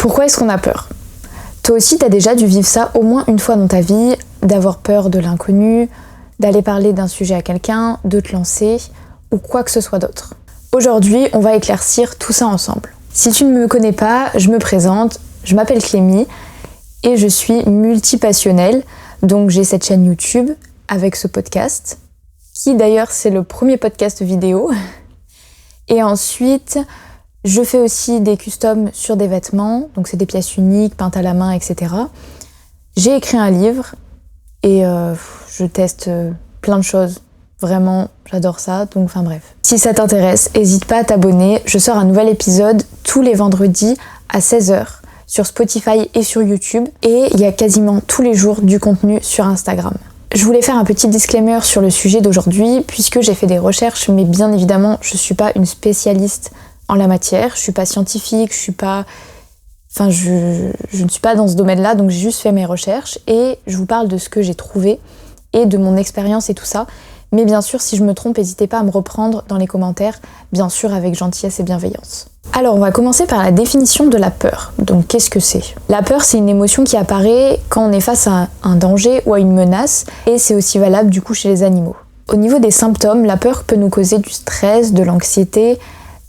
Pourquoi est-ce qu'on a peur ? Toi aussi, t'as déjà dû vivre ça au moins une fois dans ta vie, d'avoir peur de l'inconnu, d'aller parler d'un sujet à quelqu'un, de te lancer, ou quoi que ce soit d'autre. Aujourd'hui, on va éclaircir tout ça ensemble. Si tu ne me connais pas, je me présente, je m'appelle Clémy et je suis multipassionnelle, donc j'ai cette chaîne YouTube avec ce podcast, qui d'ailleurs c'est le premier podcast vidéo. Et ensuite, je fais aussi des customs sur des vêtements, donc c'est des pièces uniques, peintes à la main, etc. J'ai écrit un livre et je teste plein de choses. Vraiment, j'adore ça, donc enfin bref. Si ça t'intéresse, n'hésite pas à t'abonner. Je sors un nouvel épisode tous les vendredis à 16h sur Spotify et sur YouTube. Et il y a quasiment tous les jours du contenu sur Instagram. Je voulais faire un petit disclaimer sur le sujet d'aujourd'hui, puisque j'ai fait des recherches, mais bien évidemment, je suis pas une spécialiste en la matière, je suis pas scientifique, je ne suis pas dans ce domaine-là, donc j'ai juste fait mes recherches et je vous parle de ce que j'ai trouvé et de mon expérience et tout ça. Mais bien sûr, si je me trompe, n'hésitez pas à me reprendre dans les commentaires, bien sûr avec gentillesse et bienveillance. Alors, on va commencer par la définition de la peur. Donc, qu'est-ce que c'est ? La peur, c'est une émotion qui apparaît quand on est face à un danger ou à une menace, et c'est aussi valable du coup chez les animaux. Au niveau des symptômes, la peur peut nous causer du stress, de l'anxiété,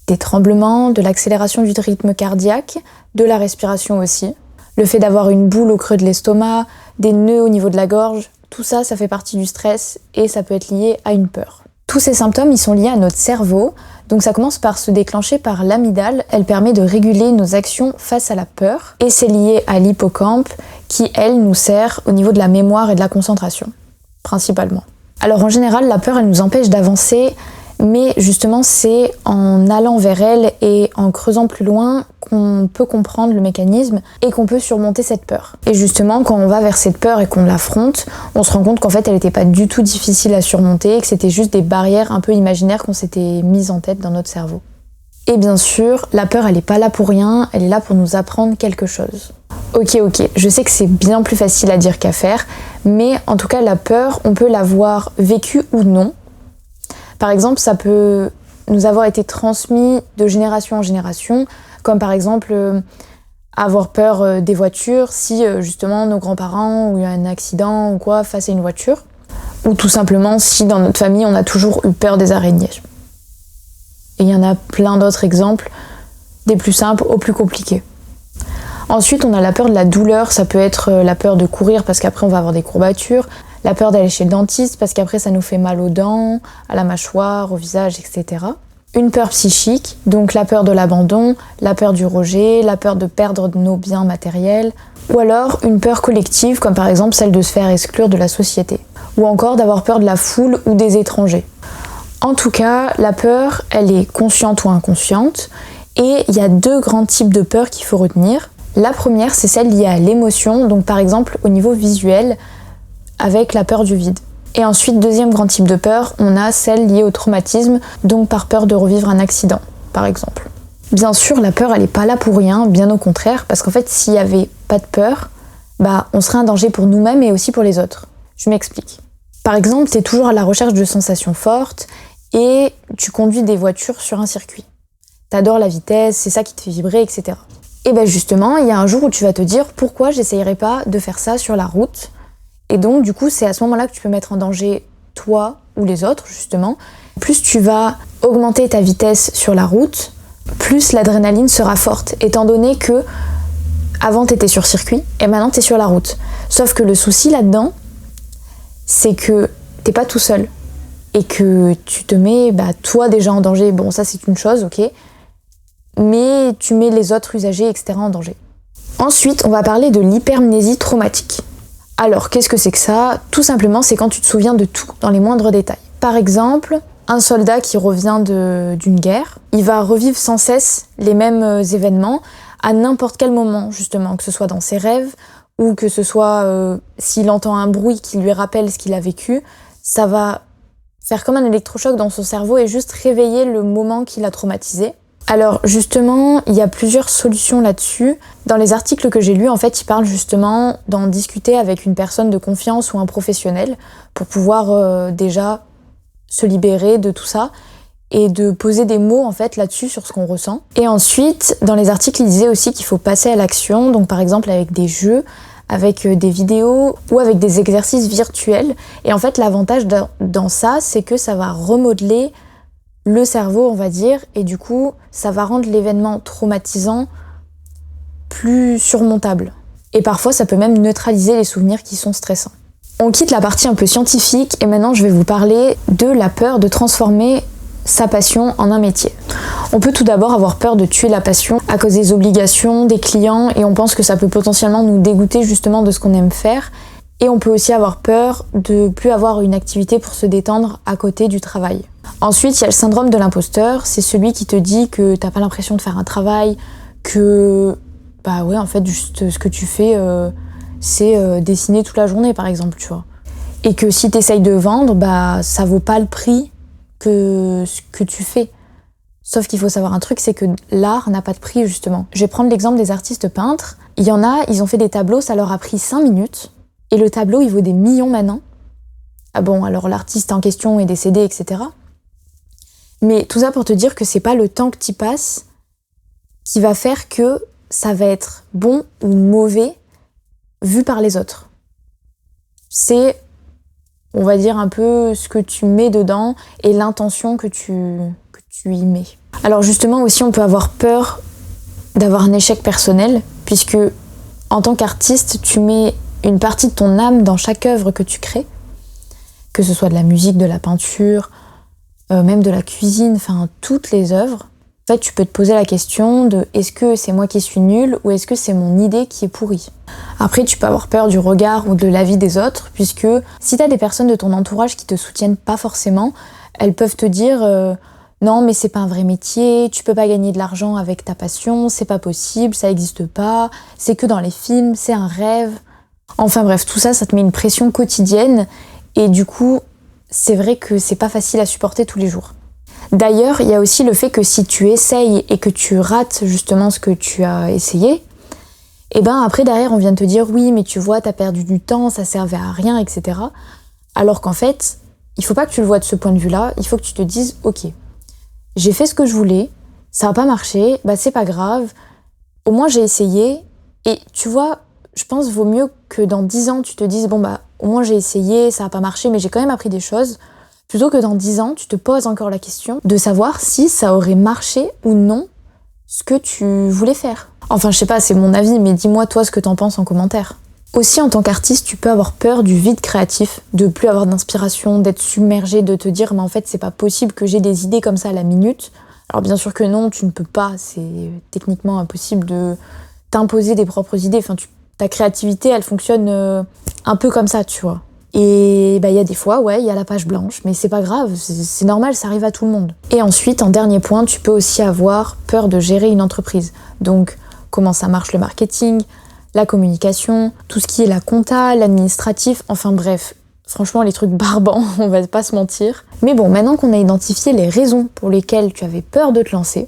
des tremblements, de l'accélération du rythme cardiaque, de la respiration aussi. Le fait d'avoir une boule au creux de l'estomac, des nœuds au niveau de la gorge, tout ça, ça fait partie du stress et ça peut être lié à une peur. Tous ces symptômes, ils sont liés à notre cerveau, donc ça commence par se déclencher par l'amygdale. Elle permet de réguler nos actions face à la peur et c'est lié à l'hippocampe qui, elle, nous sert au niveau de la mémoire et de la concentration, principalement. Alors en général, la peur, elle nous empêche d'avancer, mais justement, c'est en allant vers elle et en creusant plus loin qu'on peut comprendre le mécanisme et qu'on peut surmonter cette peur. Et justement, quand on va vers cette peur et qu'on l'affronte, on se rend compte qu'en fait, elle n'était pas du tout difficile à surmonter, que c'était juste des barrières un peu imaginaires qu'on s'était mises en tête dans notre cerveau. Et bien sûr, la peur, elle n'est pas là pour rien, elle est là pour nous apprendre quelque chose. Ok, je sais que c'est bien plus facile à dire qu'à faire, mais en tout cas, la peur, on peut l'avoir vécue ou non. Par exemple, ça peut nous avoir été transmis de génération en génération, comme par exemple avoir peur des voitures si justement nos grands-parents ont eu un accident ou quoi face à une voiture, ou tout simplement si dans notre famille on a toujours eu peur des araignées. Et il y en a plein d'autres exemples, des plus simples aux plus compliqués. Ensuite, on a la peur de la douleur, ça peut être la peur de courir parce qu'après on va avoir des courbatures, la peur d'aller chez le dentiste parce qu'après ça nous fait mal aux dents, à la mâchoire, au visage, etc. Une peur psychique, donc la peur de l'abandon, la peur du rejet, la peur de perdre nos biens matériels, ou alors une peur collective comme par exemple celle de se faire exclure de la société, ou encore d'avoir peur de la foule ou des étrangers. En tout cas, la peur, elle est consciente ou inconsciente, et il y a deux grands types de peur qu'il faut retenir. La première, c'est celle liée à l'émotion, donc par exemple au niveau visuel, avec la peur du vide. Et ensuite, deuxième grand type de peur, on a celle liée au traumatisme, donc par peur de revivre un accident, par exemple. Bien sûr, la peur, elle n'est pas là pour rien, bien au contraire, parce qu'en fait, s'il n'y avait pas de peur, on serait un danger pour nous-mêmes et aussi pour les autres. Je m'explique. Par exemple, tu es toujours à la recherche de sensations fortes et tu conduis des voitures sur un circuit. T'adores la vitesse, c'est ça qui te fait vibrer, etc. Et justement, il y a un jour où tu vas te dire pourquoi j'essayerais pas de faire ça sur la route. Et donc, du coup, c'est à ce moment-là que tu peux mettre en danger toi ou les autres, justement. Plus tu vas augmenter ta vitesse sur la route, plus l'adrénaline sera forte, étant donné que avant t'étais sur circuit et maintenant t'es sur la route. Sauf que le souci là-dedans, c'est que t'es pas tout seul et que tu te mets toi déjà en danger. Bon, ça c'est une chose, ok, mais tu mets les autres usagers, etc. en danger. Ensuite, on va parler de l'hypermnésie traumatique. Alors, qu'est-ce que c'est que ça ? Tout simplement, c'est quand tu te souviens de tout, dans les moindres détails. Par exemple, un soldat qui revient d'une guerre, il va revivre sans cesse les mêmes événements à n'importe quel moment, justement, que ce soit dans ses rêves ou que ce soit s'il entend un bruit qui lui rappelle ce qu'il a vécu, ça va faire comme un électrochoc dans son cerveau et juste réveiller le moment qui l'a traumatisé. Alors justement, il y a plusieurs solutions là-dessus. Dans les articles que j'ai lus, en fait, ils parlent justement d'en discuter avec une personne de confiance ou un professionnel pour pouvoir déjà se libérer de tout ça et de poser des mots en fait là-dessus sur ce qu'on ressent. Et ensuite, dans les articles, il disait aussi qu'il faut passer à l'action, donc par exemple avec des jeux, avec des vidéos ou avec des exercices virtuels. Et en fait, l'avantage dans ça, c'est que ça va remodeler le cerveau, on va dire, et du coup, ça va rendre l'événement traumatisant plus surmontable. Et parfois, ça peut même neutraliser les souvenirs qui sont stressants. On quitte la partie un peu scientifique et maintenant, je vais vous parler de la peur de transformer sa passion en un métier. On peut tout d'abord avoir peur de tuer la passion à cause des obligations, des clients, et on pense que ça peut potentiellement nous dégoûter justement de ce qu'on aime faire. Et on peut aussi avoir peur de plus avoir une activité pour se détendre à côté du travail. Ensuite, il y a le syndrome de l'imposteur, c'est celui qui te dit que t'as pas l'impression de faire un travail, que bah ouais en fait juste ce que tu fais c'est dessiner toute la journée par exemple, tu vois. Et que si t'essayes de vendre, bah ça vaut pas le prix que ce que tu fais. Sauf qu'il faut savoir un truc, c'est que l'art n'a pas de prix justement. Je vais prendre l'exemple des artistes peintres. Il y en a, ils ont fait des tableaux, ça leur a pris 5 minutes. Et le tableau, il vaut des millions maintenant. Ah bon, alors l'artiste en question est décédé, etc. Mais tout ça pour te dire que c'est pas le temps que tu passes qui va faire que ça va être bon ou mauvais vu par les autres. C'est, on va dire, un peu ce que tu mets dedans et l'intention que tu y mets. Alors justement aussi, on peut avoir peur d'avoir un échec personnel, puisque en tant qu'artiste, tu mets une partie de ton âme dans chaque œuvre que tu crées, que ce soit de la musique, de la peinture, même de la cuisine, enfin toutes les œuvres. En fait, tu peux te poser la question de est-ce que c'est moi qui suis nulle ou est-ce que c'est mon idée qui est pourrie. Après, tu peux avoir peur du regard ou de l'avis des autres, puisque si t'as des personnes de ton entourage qui te soutiennent pas forcément, elles peuvent te dire non mais c'est pas un vrai métier, tu peux pas gagner de l'argent avec ta passion, c'est pas possible, ça existe pas, c'est que dans les films, c'est un rêve. Enfin bref, tout ça, ça te met une pression quotidienne et du coup, c'est vrai que c'est pas facile à supporter tous les jours. D'ailleurs, il y a aussi le fait que si tu essayes et que tu rates justement ce que tu as essayé, et ben après derrière on vient te dire oui mais tu vois t'as perdu du temps, ça servait à rien, etc. Alors qu'en fait, il faut pas que tu le vois de ce point de vue-là, il faut que tu te dises ok, j'ai fait ce que je voulais, ça a pas marché, bah c'est pas grave, au moins j'ai essayé et tu vois, je pense vaut mieux que dans 10 ans tu te dises bon bah au moins j'ai essayé, ça a pas marché mais j'ai quand même appris des choses. Plutôt que dans 10 ans, tu te poses encore la question de savoir si ça aurait marché ou non ce que tu voulais faire. Enfin, je sais pas, c'est mon avis, mais dis-moi toi ce que t'en penses en commentaire. Aussi, en tant qu'artiste, tu peux avoir peur du vide créatif, de plus avoir d'inspiration, d'être submergé, de te dire mais en fait c'est pas possible que j'ai des idées comme ça à la minute. Alors bien sûr que non, tu ne peux pas, c'est techniquement impossible de t'imposer des propres idées. Enfin, ta créativité, elle fonctionne un peu comme ça, tu vois. Et bah, y a des fois, ouais, il y a la page blanche, mais c'est pas grave, c'est normal, ça arrive à tout le monde. Et ensuite, en dernier point, tu peux aussi avoir peur de gérer une entreprise. Donc, comment ça marche le marketing, la communication, tout ce qui est la compta, l'administratif, enfin bref, franchement, les trucs barbants, on va pas se mentir. Mais bon, maintenant qu'on a identifié les raisons pour lesquelles tu avais peur de te lancer,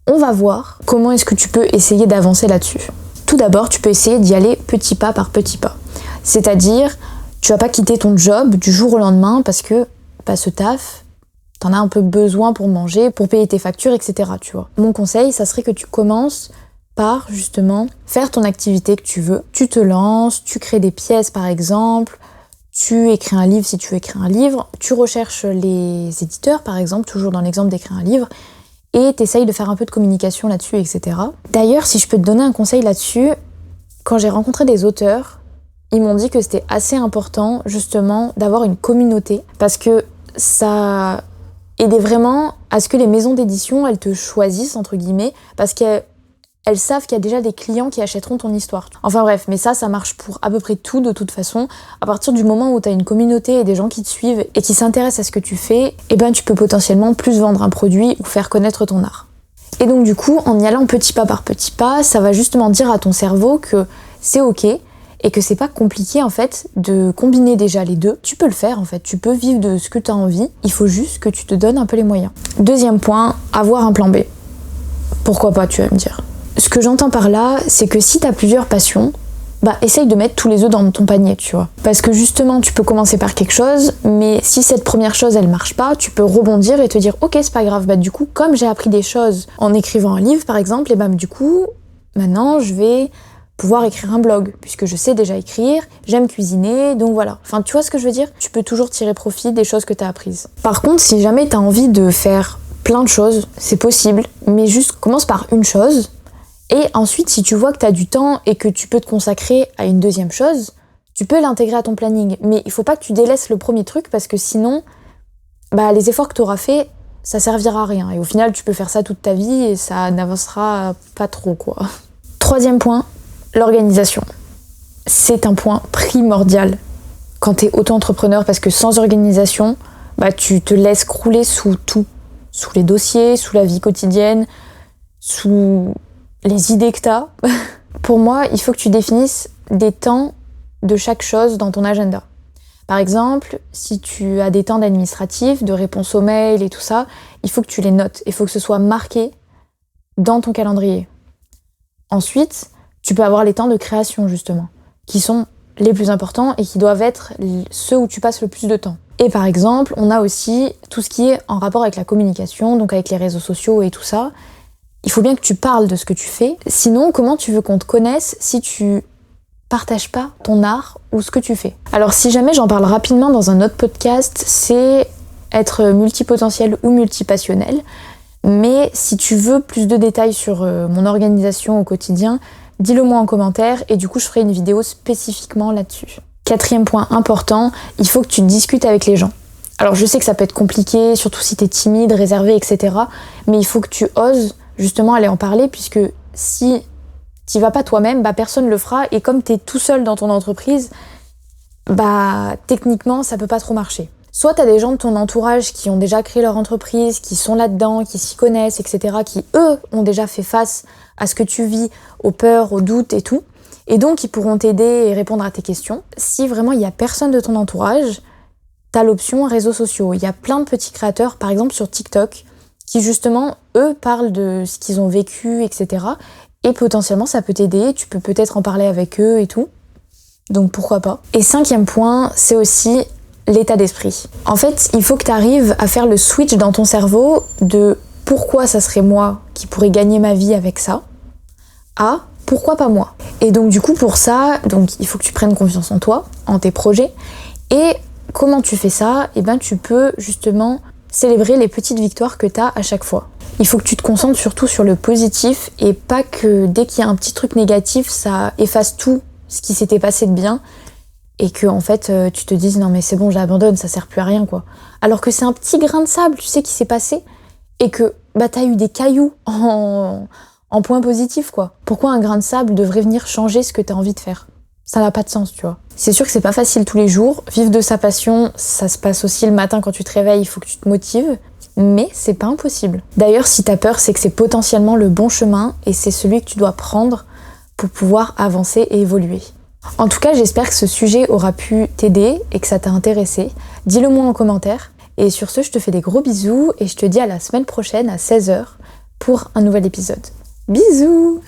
on va voir comment est-ce que tu peux essayer d'avancer là-dessus. Tout d'abord, tu peux essayer d'y aller petit pas par petit pas. C'est-à-dire, tu vas pas quitter ton job du jour au lendemain parce que ce taf, t'en as un peu besoin pour manger, pour payer tes factures, etc. Tu vois. Mon conseil, ça serait que tu commences par justement faire ton activité que tu veux. Tu te lances, tu crées des pièces par exemple, tu écris un livre si tu veux écrire un livre, tu recherches les éditeurs par exemple, toujours dans l'exemple d'écrire un livre, et t'essayes de faire un peu de communication là-dessus, etc. D'ailleurs, si je peux te donner un conseil là-dessus, quand j'ai rencontré des auteurs, ils m'ont dit que c'était assez important justement d'avoir une communauté parce que ça aidait vraiment à ce que les maisons d'édition, elles te choisissent entre guillemets parce qu'elles savent qu'il y a déjà des clients qui achèteront ton histoire. Enfin bref, mais ça marche pour à peu près tout de toute façon. À partir du moment où tu as une communauté et des gens qui te suivent et qui s'intéressent à ce que tu fais, eh ben tu peux potentiellement plus vendre un produit ou faire connaître ton art. Et donc du coup, en y allant petit pas par petit pas, ça va justement dire à ton cerveau que c'est ok, et que c'est pas compliqué en fait de combiner déjà les deux. Tu peux le faire en fait, tu peux vivre de ce que tu as envie, il faut juste que tu te donnes un peu les moyens. Deuxième point, avoir un plan B. Pourquoi pas, tu vas me dire. Ce que j'entends par là, c'est que si tu as plusieurs passions, essaye de mettre tous les œufs dans ton panier, tu vois. Parce que justement, tu peux commencer par quelque chose, mais si cette première chose, elle marche pas, tu peux rebondir et te dire, ok, c'est pas grave, du coup, comme j'ai appris des choses en écrivant un livre, par exemple, et du coup, maintenant, je vais pouvoir écrire un blog, puisque je sais déjà écrire, j'aime cuisiner, donc voilà. Enfin, tu vois ce que je veux dire ? Tu peux toujours tirer profit des choses que t'as apprises. Par contre, si jamais t'as envie de faire plein de choses, c'est possible, mais juste commence par une chose, et ensuite, si tu vois que t'as du temps et que tu peux te consacrer à une deuxième chose, tu peux l'intégrer à ton planning. Mais il faut pas que tu délaisses le premier truc, parce que sinon, les efforts que t'auras fait, ça servira à rien. Et au final, tu peux faire ça toute ta vie et ça n'avancera pas trop, quoi. Troisième point, l'organisation. C'est un point primordial quand t'es auto-entrepreneur, parce que sans organisation, tu te laisses crouler sous tout. Sous les dossiers, sous la vie quotidienne, sous les idées que t'as. Pour moi, il faut que tu définisses des temps de chaque chose dans ton agenda. Par exemple, si tu as des temps d'administratif, de réponse aux mails et tout ça, il faut que tu les notes. Il faut que ce soit marqué dans ton calendrier. Ensuite, tu peux avoir les temps de création, justement, qui sont les plus importants et qui doivent être ceux où tu passes le plus de temps. Et par exemple, on a aussi tout ce qui est en rapport avec la communication, donc avec les réseaux sociaux et tout ça. Il faut bien que tu parles de ce que tu fais. Sinon, comment tu veux qu'on te connaisse si tu partages pas ton art ou ce que tu fais ? Alors si jamais j'en parle rapidement dans un autre podcast, c'est être multipotentiel ou multipassionnel. Mais si tu veux plus de détails sur mon organisation au quotidien, dis-le moi en commentaire et du coup je ferai une vidéo spécifiquement là-dessus. Quatrième point important, il faut que tu discutes avec les gens. Alors je sais que ça peut être compliqué, surtout si t'es timide, réservé, etc. Mais il faut que tu oses justement aller en parler, puisque si t'y vas pas toi-même, personne le fera. Et comme t'es tout seul dans ton entreprise, techniquement ça peut pas trop marcher. Soit t'as des gens de ton entourage qui ont déjà créé leur entreprise, qui sont là-dedans, qui s'y connaissent, etc., qui eux ont déjà fait face à ce que tu vis, aux peurs, aux doutes et tout, et donc ils pourront t'aider et répondre à tes questions. Si vraiment il y a personne de ton entourage, t'as l'option réseaux sociaux. Il y a plein de petits créateurs, par exemple sur TikTok, qui justement, eux, parlent de ce qu'ils ont vécu, etc., et potentiellement ça peut t'aider, tu peux peut-être en parler avec eux et tout, donc pourquoi pas. Et cinquième point, c'est aussi l'état d'esprit. En fait, il faut que tu arrives à faire le switch dans ton cerveau de pourquoi ça serait moi qui pourrais gagner ma vie avec ça à pourquoi pas moi. Et donc du coup pour ça, il faut que tu prennes confiance en toi, en tes projets. Et comment tu fais ça ? Tu peux justement célébrer les petites victoires que tu as à chaque fois. Il faut que tu te concentres surtout sur le positif et pas que dès qu'il y a un petit truc négatif, ça efface tout ce qui s'était passé de bien. Et que en fait tu te dises non mais c'est bon, j'abandonne, ça sert plus à rien quoi. Alors que c'est un petit grain de sable, tu sais, qui s'est passé et que t'as eu des cailloux en point positif quoi. Pourquoi un grain de sable devrait venir changer ce que t'as envie de faire ? Ça n'a pas de sens, tu vois. C'est sûr que c'est pas facile tous les jours. Vivre de sa passion, ça se passe aussi le matin quand tu te réveilles, il faut que tu te motives. Mais c'est pas impossible. D'ailleurs, si t'as peur, c'est que c'est potentiellement le bon chemin et c'est celui que tu dois prendre pour pouvoir avancer et évoluer. En tout cas, j'espère que ce sujet aura pu t'aider et que ça t'a intéressé. Dis-le moi en commentaire. Et sur ce, je te fais des gros bisous et je te dis à la semaine prochaine à 16h pour un nouvel épisode. Bisous!